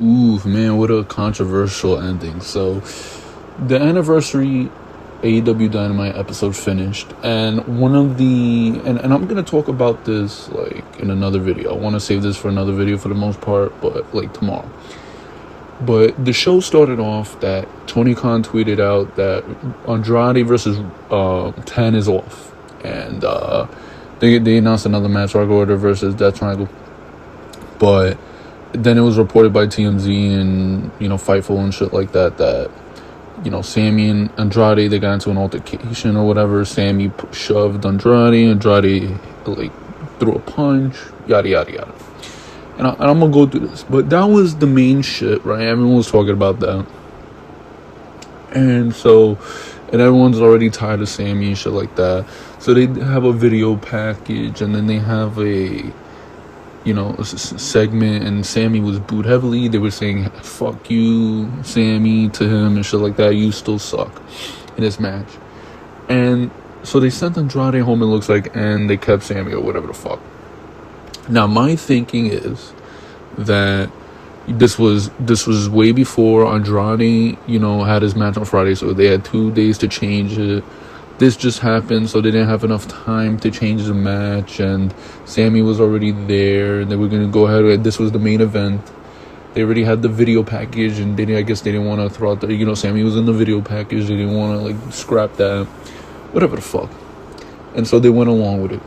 Ooh, man, what a controversial ending. So, the anniversary AEW Dynamite episode finished, and one of the... And I'm going to talk about this, like, in another video. I want to save this for another video for the most part, but, like, tomorrow. But the show started off that Tony Khan tweeted out that Andrade versus 10 is off. And they announced another match, Rock Order versus Death Triangle. But then it was reported by TMZ and, Fightful and shit like that, Sammy and Andrade, they got into an altercation or whatever. Sammy shoved Andrade, like, threw a punch, yada, yada, yada. And I'm going to go through this. But that was the main shit, right? Everyone was talking about that. And everyone's already tired of Sammy and shit like that. So they have a video package, and then they have a segment, and Sammy was booed heavily. They were saying, fuck you, Sammy, to him and shit like that. You still suck in this match. And so they sent Andrade home, it looks like, and they kept Sammy or whatever the fuck. Now, my thinking is that this was way before Andrade, had his match on Friday, so they had 2 days to change it. This just happened, so they didn't have enough time to change the match, and Sammy was already there, and they were going to go ahead with, this was the main event. They already had the video package, and I guess they didn't want to throw out the, Sammy was in the video package, they didn't want to, like, scrap that, whatever the fuck. And so they went along with it.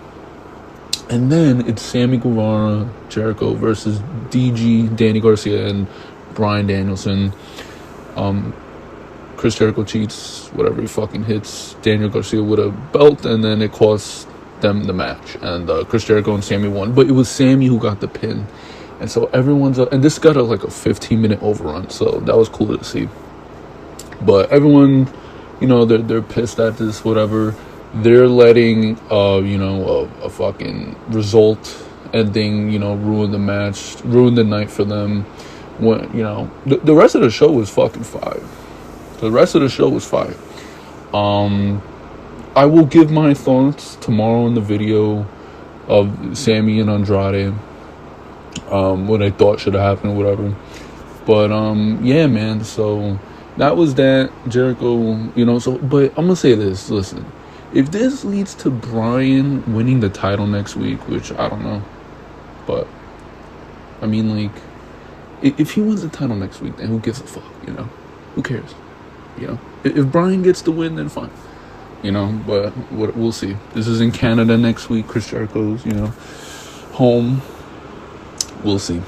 And then it's Sammy Guevara, Jericho versus DG, Danny Garcia, and Bryan Danielson. Chris Jericho cheats, whatever, he fucking hits Daniel Garcia with a belt, and then it costs them the match. And Chris Jericho and Sammy won. But it was Sammy who got the pin. And so everyone's... and this got a 15-minute overrun, so that was cool to see. But everyone, they're pissed at this, whatever. They're letting, a fucking result ending, ruin the match, ruin the night for them. When, the rest of the show was fucking fire. The rest of the show was fire. I will give my thoughts tomorrow in the video of Sammy and Andrade. What I thought should have happened, whatever. But, yeah, man, so that was that. Jericho, but I'm gonna say this, listen. If this leads to Bryan winning the title next week, which I don't know, but I mean, like, if he wins the title next week, then who gives a fuck, Who cares? If Bryan gets the win, then fine, but we'll see. This is in Canada next week. Chris Jericho's, home. We'll see.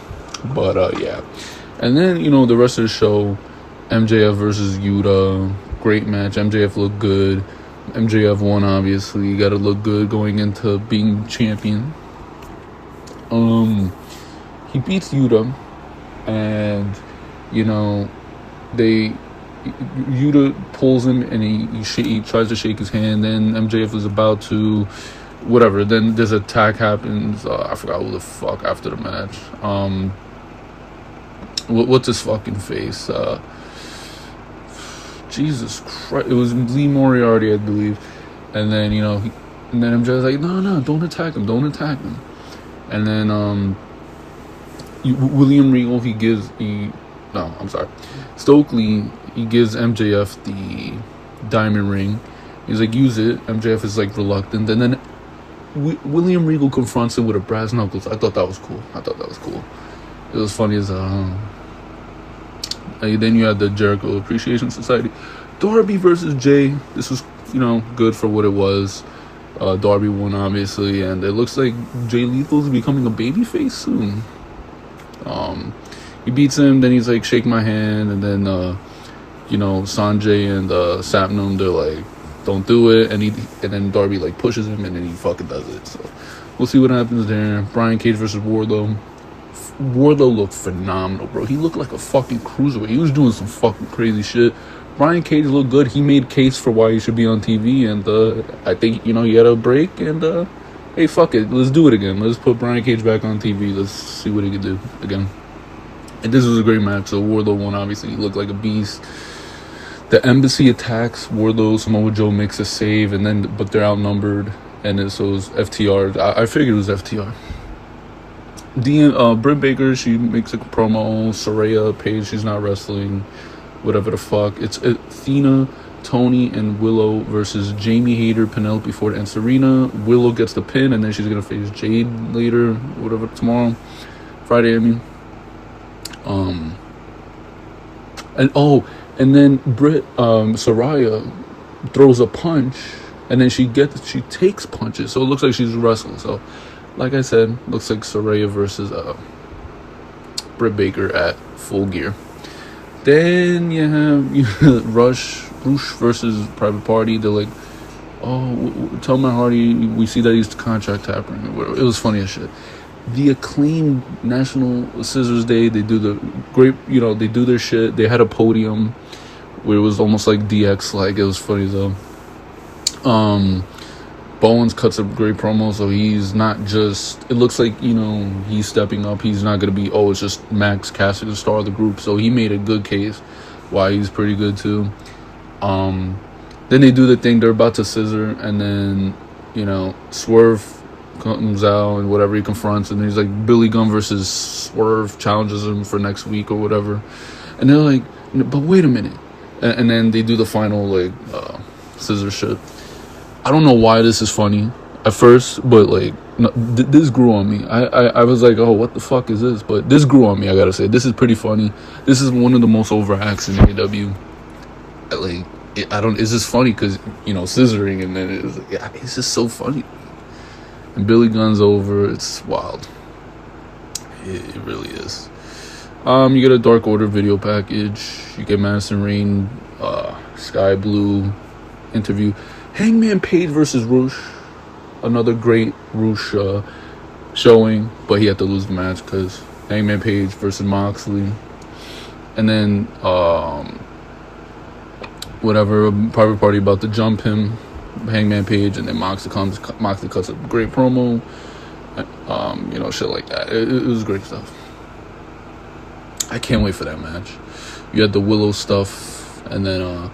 But, yeah. And then, the rest of the show, MJF versus YUTA, great match. MJF looked good. MJF won, obviously. You gotta look good going into being champion. He beats YUTA, and YUTA pulls him, and he tries to shake his hand. Then MJF is about to, whatever. Then this attack happens. I forgot who the fuck after the match. What's his fucking face? Jesus Christ, it was Lee Moriarty, I believe. And then, and then MJ's like, no, don't attack him. And then, William Regal, Stokely, he gives MJF the diamond ring. He's like, use it. MJF is like reluctant. And then William Regal confronts him with a brass knuckles. I thought that was cool. It was funny as then you had the Jericho Appreciation Society. Darby versus Jay. This was, good for what it was. Darby won, obviously, and it looks like Jay Lethal's becoming a babyface soon. He beats him, then he's like, shake my hand, and then, Sanjay and Sapnum, they're like, don't do it, and then Darby like pushes him, and then he fucking does it. So we'll see what happens there. Brian Cage versus Wardlow. Wardlow looked phenomenal, bro. He looked like a fucking cruiserweight. He was doing some fucking crazy shit. Brian Cage looked good. He made case for why he should be on TV, and I think, he had a break, and hey, fuck it. Let's do it again. Let's put Brian Cage back on TV. Let's see what he can do again. And this was a great match. So Wardlow won, obviously. He looked like a beast. The Embassy attacks. Wardlow, Samoa Joe makes a save, but they're outnumbered. And so it was FTR. I figured it was FTR. Britt Baker, she makes a promo. Saraya, Paige, she's not wrestling. Whatever the fuck. It's Athena, Toni, and Willow versus Jamie, Hayter, Penelope, Ford, and Serena. Willow gets the pin, and then she's gonna face Jade later, whatever, tomorrow, Friday, I mean. And then Saraya throws a punch, and then she takes punches, so it looks like she's wrestling. So, like I said, looks like Saraya versus Britt Baker at Full Gear. Then you have Rush versus Private Party. They're like, oh, tell Matt Hardy we see that he's contract tappering. It was funny as shit. The Acclaimed National Scissors Day, they do the great, they do their shit. They had a podium where it was almost like DX, like it was funny though. Bowens cuts a great promo, so he's not just, it looks like, he's stepping up. He's not going to be, it's just Max Cassidy, the star of the group. So he made a good case why he's pretty good too. Then they do the thing, they're about to scissor, and then, Swerve comes out and whatever, he confronts, and he's like, Billy Gunn versus Swerve challenges him for next week or whatever. And they're like, but wait a minute. And then they do the final, like, scissor shit. I don't know why this is funny at first, but like this grew on me. I was like, oh, what the fuck is this? But this grew on me, I gotta say. This is pretty funny. This is one of the most over acts in AEW. Like, it's just funny because, scissoring, and then it's just so funny. And Billy Gunn's over. It's wild. It really is. You get a Dark Order video package. You get Madison Rain, Sky Blue interview. Hangman Page versus Roosh. Another great Roosh showing, but he had to lose the match because Hangman Page versus Moxley. And then, whatever, Private Party about to jump him, Hangman Page, and then Moxley cuts a great promo. Shit like that. It was great stuff. I can't wait for that match. You had the Willow stuff, and then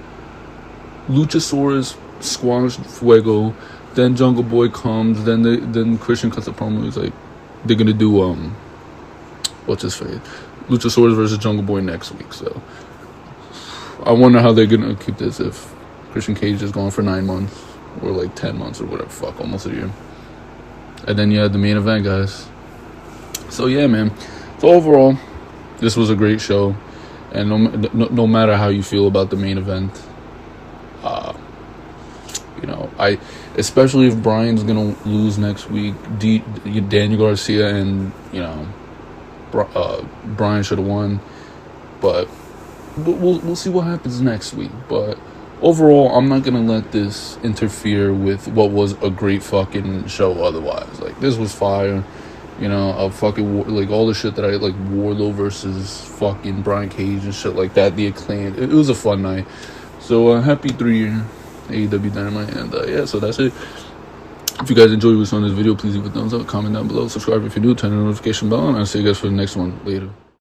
Luchasaurus squashed Fuego. Then Jungle Boy comes. Then Christian cuts a promo. He's like, they're gonna do what's his face? Luchasaurus versus Jungle Boy next week. So I wonder how they're gonna keep this if Christian Cage is gone for 9 months or like 10 months or whatever. Fuck, almost a year. And then you had the main event, guys. So yeah, man. So overall, this was a great show, and no matter how you feel about the main event, especially if Bryan's gonna lose next week, Daniel Garcia and Bryan should have won, but we'll see what happens next week. But overall, I'm not gonna let this interfere with what was a great fucking show. Otherwise, like, this was fire. Like all the shit that I like, Wardlow versus fucking Brian Cage and shit like that, the Acclaimed. It was a fun night. So happy 3-year AEW Dynamite, and so that's it. If you guys enjoyed what's on this video, please leave a thumbs up, comment down below, subscribe if you're new, turn on the notification bell, and I'll see you guys for the next one later.